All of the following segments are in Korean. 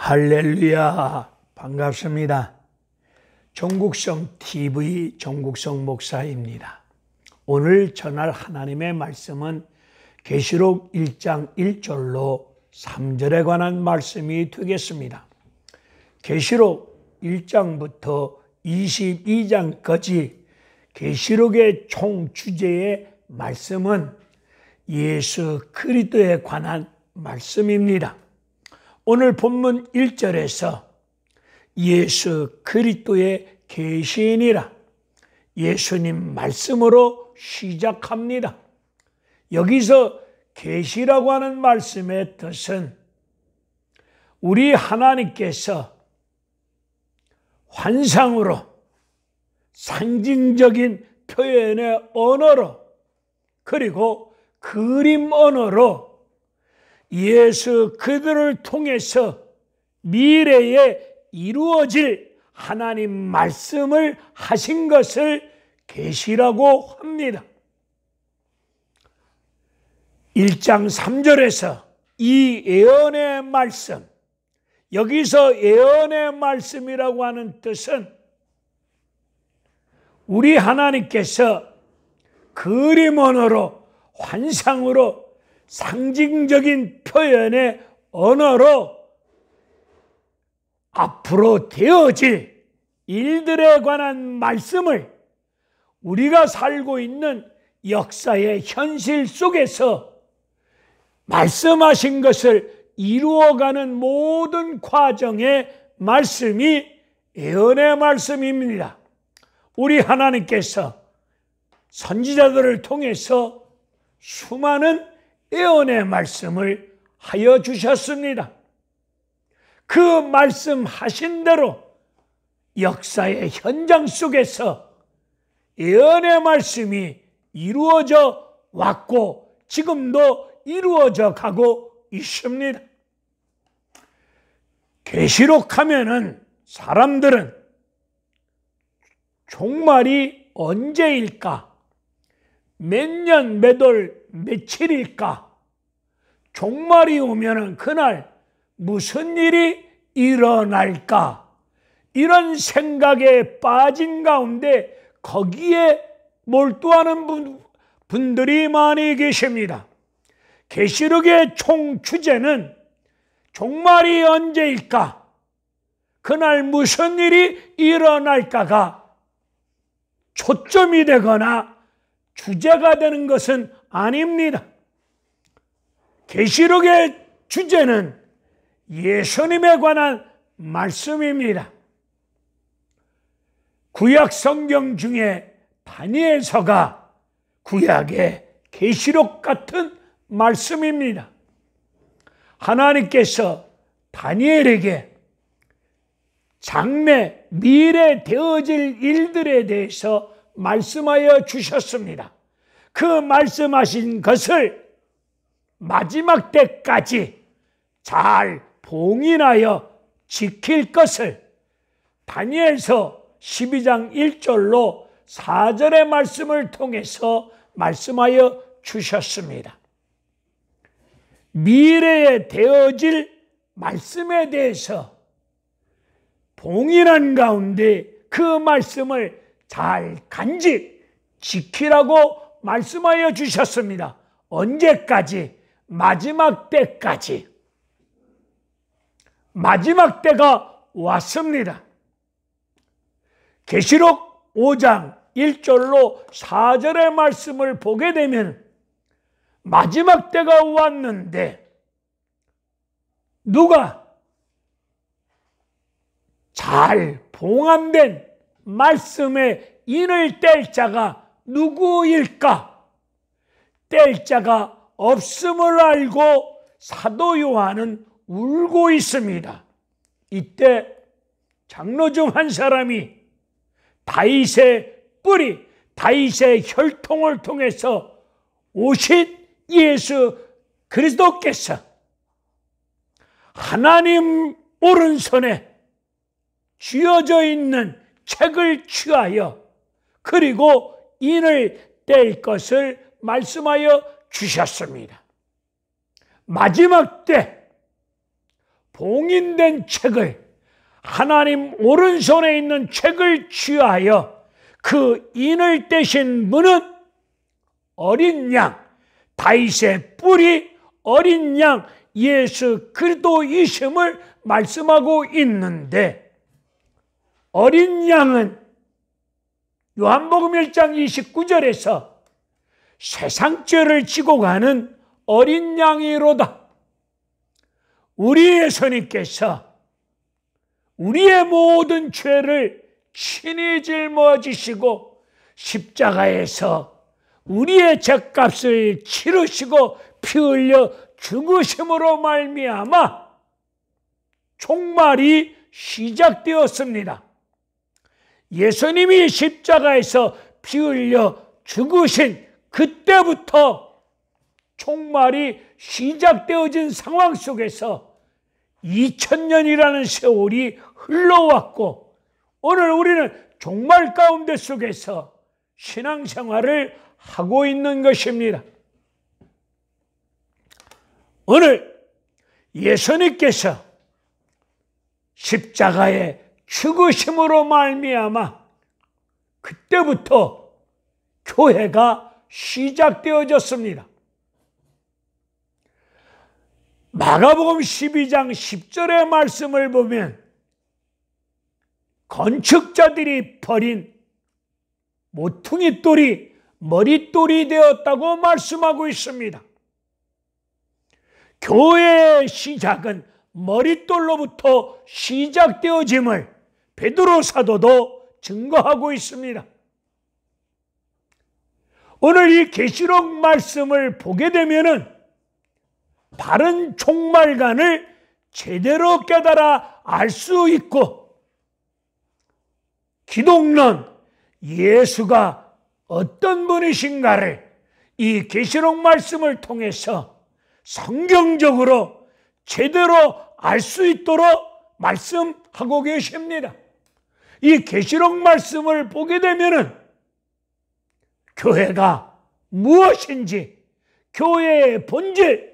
할렐루야, 반갑습니다. 종국성 TV 종국성 목사입니다. 오늘 전할 하나님의 말씀은 계시록 1장 1절로 3절에 관한 말씀이 되겠습니다. 계시록 1장부터 22장까지 계시록의 총 주제의 말씀은 예수 그리스도에 관한 말씀입니다. 오늘 본문 1절에서 예수 그리스도의 계시니라, 예수님 말씀으로 시작합니다. 여기서 계시라고 하는 말씀의 뜻은 우리 하나님께서 환상으로, 상징적인 표현의 언어로, 그리고 그림 언어로 예수 그들을 통해서 미래에 이루어질 하나님 말씀을 하신 것을 계시라고 합니다. 1장 3절에서 이 예언의 말씀, 여기서 예언의 말씀이라고 하는 뜻은 우리 하나님께서 그림 언어로, 환상으로, 상징적인 표현의 언어로 앞으로 되어질 일들에 관한 말씀을 우리가 살고 있는 역사의 현실 속에서 말씀하신 것을 이루어가는 모든 과정의 말씀이 예언의 말씀입니다. 우리 하나님께서 선지자들을 통해서 수많은 예언의 말씀을 하여 주셨습니다. 그 말씀하신 대로 역사의 현장 속에서 예언의 말씀이 이루어져 왔고 지금도 이루어져 가고 있습니다. 계시록하면은 사람들은 종말이 언제일까? 몇 년, 몇 월, 며칠일까? 종말이 오면은 그날 무슨 일이 일어날까? 이런 생각에 빠진 가운데 거기에 몰두하는 분들이 많이 계십니다. 계시록의 총 주제는 종말이 언제일까? 그날 무슨 일이 일어날까가 초점이 되거나 주제가 되는 것은 아닙니다. 계시록의 주제는 예수님에 관한 말씀입니다. 구약 성경 중에 다니엘서가 구약의 계시록 같은 말씀입니다. 하나님께서 다니엘에게 장래, 미래 되어질 일들에 대해서 말씀하여 주셨습니다. 그 말씀하신 것을 마지막 때까지 잘 봉인하여 지킬 것을 다니엘서 12장 1절로 4절의 말씀을 통해서 말씀하여 주셨습니다. 미래에 되어질 말씀에 대해서 봉인한 가운데 그 말씀을 잘 간직 지키라고 말씀하여 주셨습니다. 언제까지? 마지막 때까지. 마지막 때가 왔습니다. 계시록 5장 1절로 4절의 말씀을 보게 되면 마지막 때가 왔는데 누가 잘 봉함된 말씀에 인을 뗄 자가 누구일까? 뗄 자가 없음을 알고 사도 요한은 울고 있습니다. 이때 장로 중 한 사람이 다윗의 뿌리, 다윗의 혈통을 통해서 오신 예수 그리스도께서 하나님 오른손에 쥐어져 있는 책을 취하여 그리고 인을 뗄 것을 말씀하여 주셨습니다. 마지막 때 봉인된 책을, 하나님 오른손에 있는 책을 취하여 그 인을 떼신 분은 어린 양, 다윗의 뿔이 어린 양 예수 그리스도이심을 말씀하고 있는데, 어린 양은 요한복음 1장 29절에서 세상 죄를 지고 가는 어린 양이로다. 우리 예수님께서 우리의 모든 죄를 친히 짊어지시고 십자가에서 우리의 죄값을 치르시고 피 흘려 죽으심으로 말미암아 종말이 시작되었습니다. 예수님이 십자가에서 피 흘려 죽으신 그때부터 종말이 시작되어진 상황 속에서 2000년이라는 세월이 흘러왔고, 오늘 우리는 종말 가운데 속에서 신앙생활을 하고 있는 것입니다. 오늘 예수님께서 십자가에 죽으심으로 말미암아 그때부터 교회가 시작되어졌습니다. 마가복음 12장 10절의 말씀을 보면 건축자들이 버린 모퉁이 돌이 머릿돌이 되었다고 말씀하고 있습니다. 교회의 시작은 머릿돌로부터 시작되어짐을 베드로 사도도 증거하고 있습니다. 오늘 이 계시록 말씀을 보게 되면은 바른 종말관을 제대로 깨달아 알 수 있고, 기독론 예수가 어떤 분이신가를 이 계시록 말씀을 통해서 성경적으로 제대로 알 수 있도록 말씀하고 계십니다. 이 계시록 말씀을 보게 되면은 교회가 무엇인지, 교회의 본질,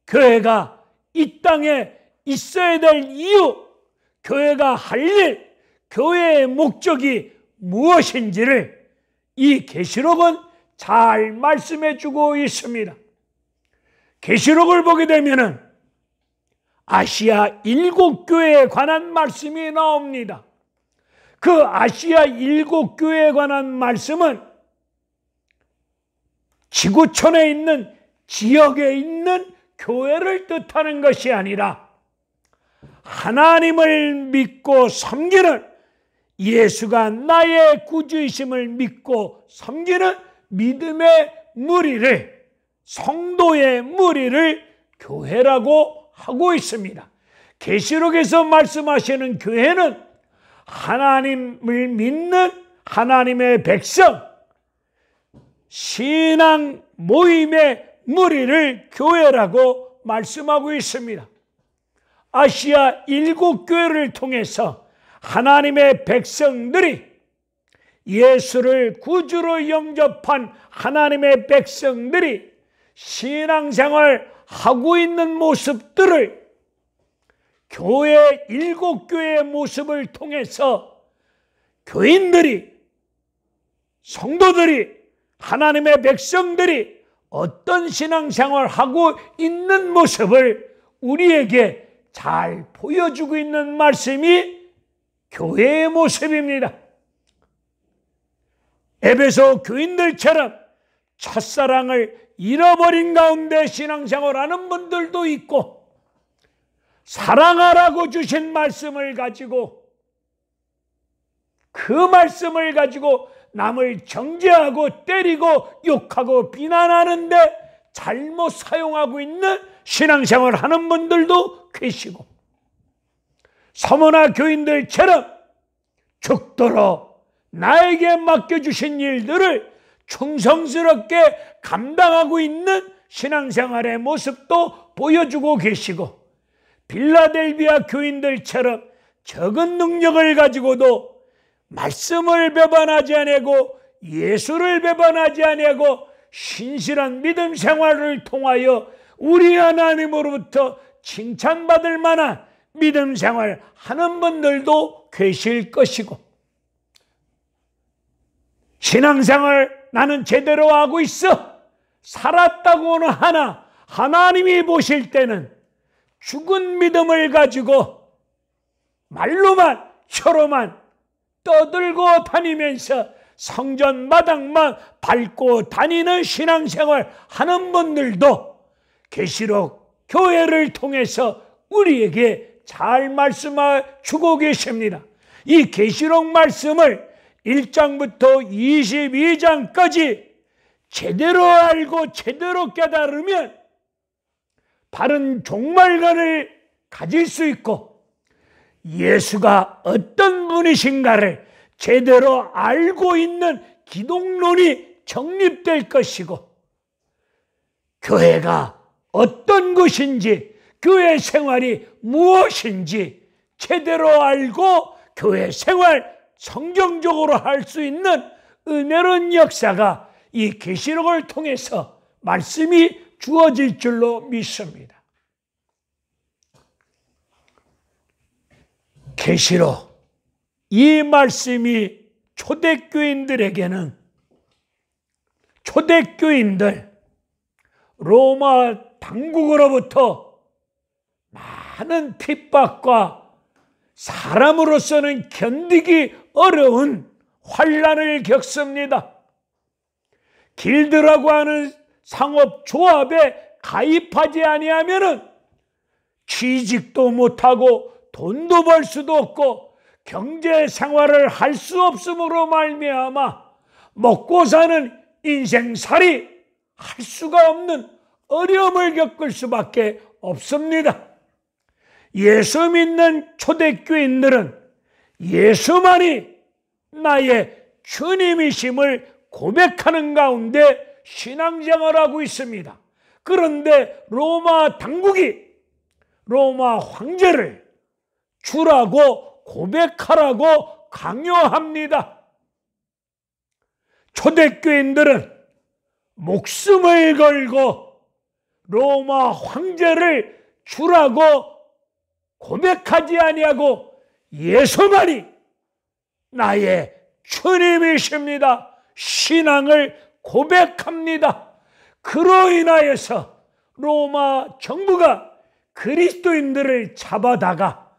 교회가 이 땅에 있어야 될 이유, 교회가 할 일, 교회의 목적이 무엇인지를 이 계시록은 잘 말씀해 주고 있습니다. 계시록을 보게 되면은 아시아 7교회에 관한 말씀이 나옵니다. 그 아시아 7교회에 관한 말씀은 지구촌에 있는, 지역에 있는 교회를 뜻하는 것이 아니라 하나님을 믿고 섬기는, 예수가 나의 구주이심을 믿고 섬기는 믿음의 무리를, 성도의 무리를 교회라고 하고 있습니다. 계시록에서 말씀하시는 교회는 하나님을 믿는 하나님의 백성, 신앙 모임의 무리를 교회라고 말씀하고 있습니다. 아시아 7교회를 통해서 하나님의 백성들이, 예수를 구주로 영접한 하나님의 백성들이 신앙생활 하고 있는 모습들을 교회 7교회의 모습을 통해서 교인들이, 성도들이, 하나님의 백성들이 어떤 신앙생활을 하고 있는 모습을 우리에게 잘 보여주고 있는 말씀이 교회의 모습입니다. 에베소 교인들처럼 첫사랑을 잃어버린 가운데 신앙생활하는 분들도 있고, 사랑하라고 주신 말씀을 가지고, 그 말씀을 가지고 남을 정죄하고 때리고 욕하고 비난하는데 잘못 사용하고 있는 신앙생활을 하는 분들도 계시고, 서머나 교인들처럼 죽도록 나에게 맡겨주신 일들을 충성스럽게 감당하고 있는 신앙생활의 모습도 보여주고 계시고, 빌라델비아 교인들처럼 적은 능력을 가지고도 말씀을 배반하지 아니하고 예수를 배반하지 아니하고 신실한 믿음 생활을 통하여 우리 하나님으로부터 칭찬받을 만한 믿음 생활 하는 분들도 계실 것이고, 신앙생활 나는 제대로 하고 있어 살았다고는 하나 하나님이 보실 때는 죽은 믿음을 가지고 말로만 혀로만 떠들고 다니면서 성전 마당만 밟고 다니는 신앙생활 하는 분들도 계시록 교회를 통해서 우리에게 잘 말씀해 주고 계십니다. 이 계시록 말씀을 1장부터 22장까지 제대로 알고 제대로 깨달으면 바른 종말관을 가질 수 있고, 예수가 어떤 분이신가를 제대로 알고 있는 기독론이 정립될 것이고, 교회가 어떤 것인지, 교회 생활이 무엇인지 제대로 알고 교회 생활 성경적으로 할 수 있는 은혜로운 역사가 이 계시록을 통해서 말씀이 주어질 줄로 믿습니다. 계시록, 이 말씀이 초대교인들에게는, 초대교인들 로마 당국으로부터 많은 핍박과 사람으로서는 견디기 어려운 환난을 겪습니다. 길드라고 하는 상업조합에 가입하지 아니하면은 취직도 못하고 돈도 벌 수도 없고 경제 생활을 할 수 없음으로 말미암아 먹고 사는 인생살이 할 수가 없는 어려움을 겪을 수밖에 없습니다. 예수 믿는 초대교인들은 예수만이 나의 주님이심을 고백하는 가운데 신앙생활하고 있습니다. 그런데 로마 당국이 로마 황제를 주라고 고백하라고 강요합니다. 초대교인들은 목숨을 걸고 로마 황제를 주라고 고백하지 아니하고 예수만이 나의 주님이십니다. 신앙을 고백합니다. 그로 인하여서 로마 정부가 그리스도인들을 잡아다가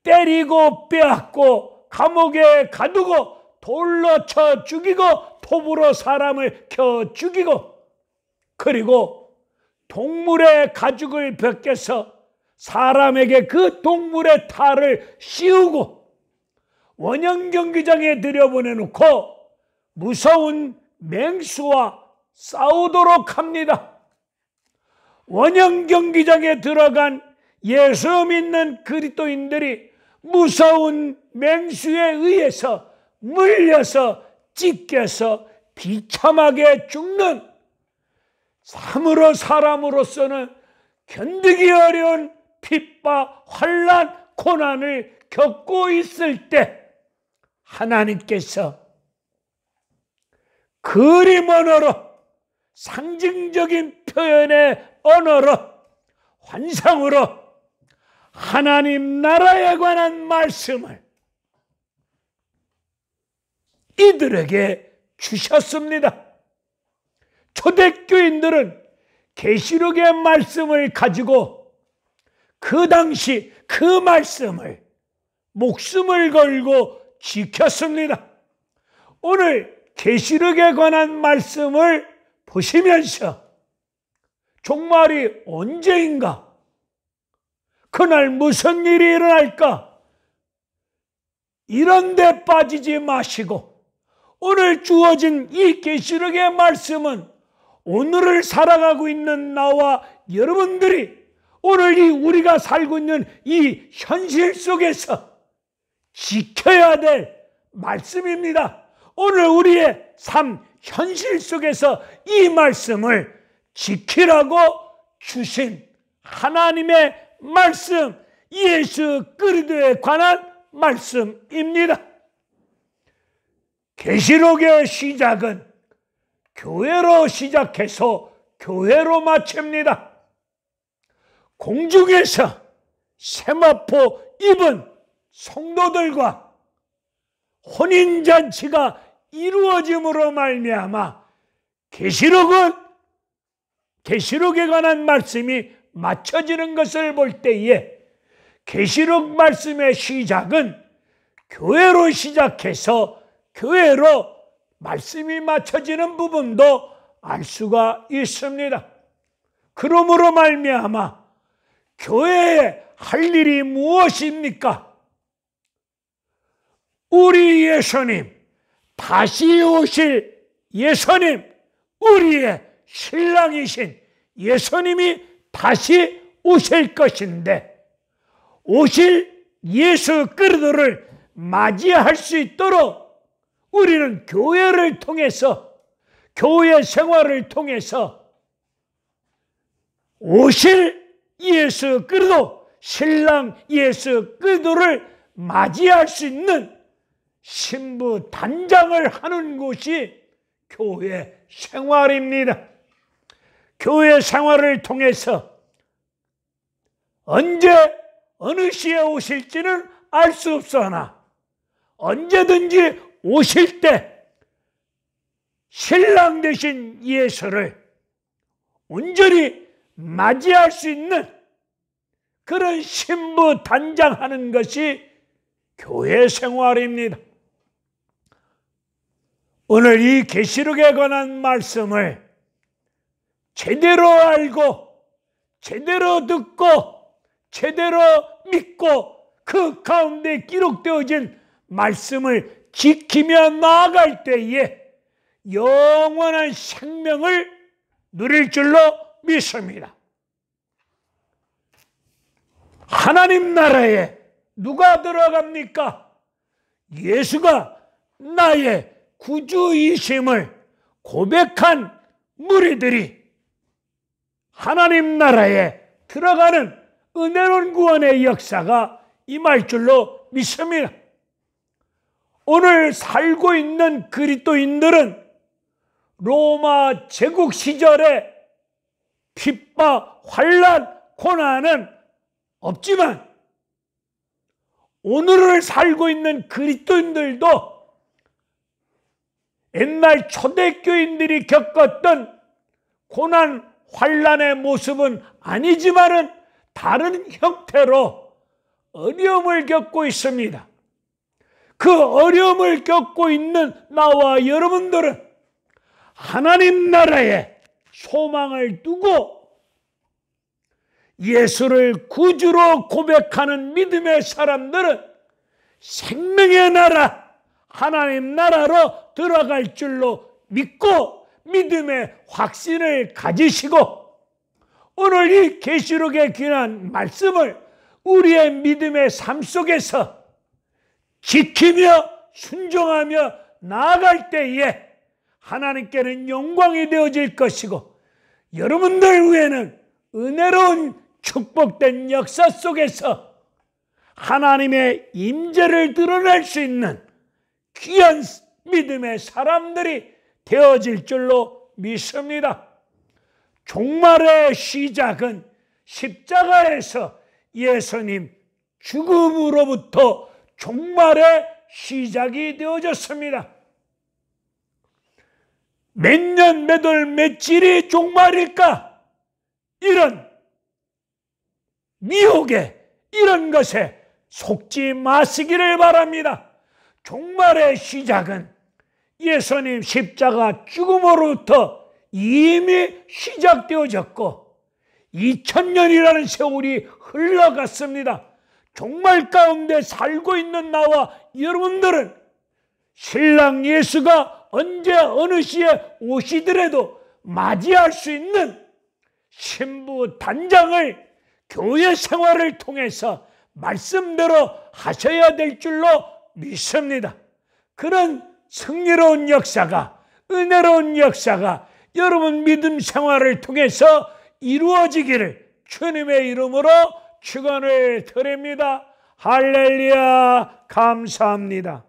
때리고 빼앗고 감옥에 가두고 돌로 쳐 죽이고 톱으로 사람을 켜 죽이고, 그리고 동물의 가죽을 벗겨서 사람에게 그 동물의 탈을 씌우고 원형 경기장에 들여보내놓고 무서운 맹수와 싸우도록 합니다. 원형 경기장에 들어간 예수 믿는 그리스도인들이 무서운 맹수에 의해서 물려서 찢겨서 비참하게 죽는, 참으로 사람으로서는 견디기 어려운 핍박, 환난, 고난을 겪고 있을 때 하나님께서 그림 언어로, 상징적인 표현의 언어로, 환상으로 하나님 나라에 관한 말씀을 이들에게 주셨습니다. 초대교인들은 계시록의 말씀을 가지고 그 당시 그 말씀을 목숨을 걸고 지켰습니다. 오늘 계시록에 관한 말씀을 보시면서 종말이 언제인가? 그날 무슨 일이 일어날까? 이런 데 빠지지 마시고 오늘 주어진 이 계시록의 말씀은 오늘을 살아가고 있는 나와 여러분들이 오늘 이 우리가 살고 있는 이 현실 속에서 지켜야 될 말씀입니다. 오늘 우리의 삶 현실 속에서 이 말씀을 지키라고 주신 하나님의 말씀, 예수 그리스도에 관한 말씀입니다. 계시록의 시작은 교회로 시작해서 교회로 마칩니다. 공중에서 세마포 입은 성도들과 혼인잔치가 이루어짐으로 말미암아 계시록에 관한 말씀이 맞춰지는 것을 볼 때에 계시록 말씀의 시작은 교회로 시작해서 교회로 말씀이 맞춰지는 부분도 알 수가 있습니다. 그러므로 말미암아 교회에 할 일이 무엇입니까? 우리 예수님, 다시 오실 예수님, 우리의 신랑이신 예수님이 다시 오실 것인데, 오실 예수 그리스도를 맞이할 수 있도록 우리는 교회를 통해서, 교회 생활을 통해서 오실 예수 그리스도, 신랑 예수 그리스도를 맞이할 수 있는 신부 단장을 하는 곳이 교회 생활입니다. 교회 생활을 통해서 언제 어느 시에 오실지는 알 수 없으나 언제든지 오실 때 신랑 되신 예수를 온전히 맞이할 수 있는 그런 신부 단장하는 것이 교회 생활입니다. 오늘 이 계시록에 관한 말씀을 제대로 알고 제대로 듣고 제대로 믿고 그 가운데 기록되어진 말씀을 지키며 나아갈 때에 영원한 생명을 누릴 줄로 믿습니다. 하나님 나라에 누가 들어갑니까? 예수가 나의 구주이심을 고백한 무리들이 하나님 나라에 들어가는 은혜로운 구원의 역사가 임할 줄로 믿습니다. 오늘 살고 있는 그리스도인들은 로마 제국 시절에 핍박, 환난, 고난은 없지만 오늘을 살고 있는 그리스도인들도 옛날 초대교인들이 겪었던 고난, 환난의 모습은 아니지만은 다른 형태로 어려움을 겪고 있습니다. 그 어려움을 겪고 있는 나와 여러분들은 하나님 나라에 소망을 두고 예수를 구주로 고백하는 믿음의 사람들은 생명의 나라, 하나님 나라로 들어갈 줄로 믿고 믿음의 확신을 가지시고 오늘 이 계시록에 귀한 말씀을 우리의 믿음의 삶 속에서 지키며 순종하며 나아갈 때에 하나님께는 영광이 되어질 것이고 여러분들 위에는 은혜로운 축복된 역사 속에서 하나님의 임재를 드러낼 수 있는 귀한 믿음의 사람들이 되어질 줄로 믿습니다. 종말의 시작은 십자가에서 예수님 죽음으로부터 종말의 시작이 되어졌습니다. 몇 년, 몇 월, 며칠이 종말일까? 이런 미혹에, 이런 것에 속지 마시기를 바랍니다. 종말의 시작은 예수님 십자가 죽음으로부터 이미 시작되어졌고 2000년이라는 세월이 흘러갔습니다. 종말 가운데 살고 있는 나와 여러분들은 신랑 예수가 언제 어느 시에 오시더라도 맞이할 수 있는 신부 단장을 교회 생활을 통해서 말씀대로 하셔야 될 줄로 믿습니다. 그런 승리로운 역사가, 은혜로운 역사가 여러분 믿음 생활을 통해서 이루어지기를 주님의 이름으로 축원을 드립니다. 할렐루야, 감사합니다.